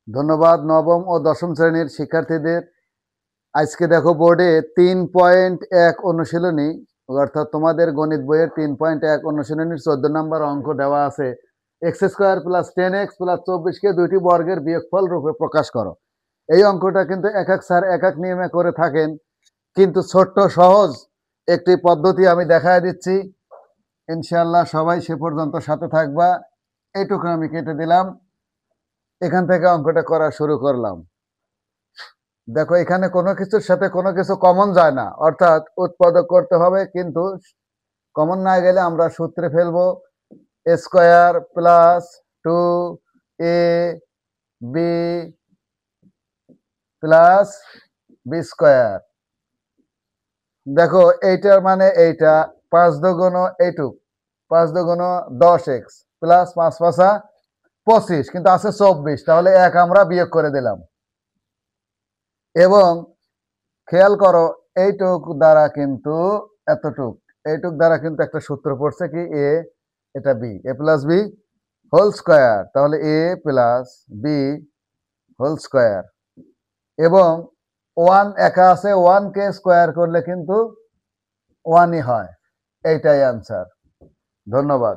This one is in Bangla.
ধন্যবাদ নবম ও দশম শ্রেণীর শিক্ষার্থীদের। আজকে দেখো বোর্ডে 3.1 অনুশীলনী অর্থাৎ তোমাদের গণিত বইয়ের 3.1 অনুশীলনীর 14 নম্বর অঙ্ক দেওয়া আছে। X square plus 10x plus 24কে দুইটি বর্গের বিয়োগফল রূপে প্রকাশ করো। এই অঙ্কটা কিন্তু এক এক স্যার এক এক নিয়মে করে থাকেন, কিন্তু ছোট্ট সহজ একটি পদ্ধতি আমি দেখায় দিচ্ছি। ইনশাআল্লাহ সবাই সে পর্যন্ত সাথে থাকবা। এইটুকু আমি কেটে দিলাম, এখান থেকে অঙ্কটা করা শুরু করলাম। দেখো এখানে কোনো কিছুর সাথে কোনো কিছু কমন যায় না, অর্থাৎ উৎপাদক করতে হবে, কিন্তু কমন না গেলে আমরা সূত্রে ফেলবো A square plus 2ab plus B square. দেখো এইটার মানে এইটা 5 দুগুণ এইটুক, 5 দুগুণ 10x প্লাস 5 5 25, কিন্তু আছে 24, তাহলে 1 আমরা বিয়োগ করে দিলাম। এবং খেয়াল করো এইটুক দ্বারা কিন্তু এইটুক দ্বারা কিন্তু একটা সূত্র পড়ছে কি এ, এটা বি, এ প্লাস বি হোল স্কোয়ার, তাহলে এ প্লাস বি হোল স্কোয়ার। এবং 1 একা আছে, 1কে স্কোয়ার করলে কিন্তু 1ই হয়। এইটাই আনসার। ধন্যবাদ।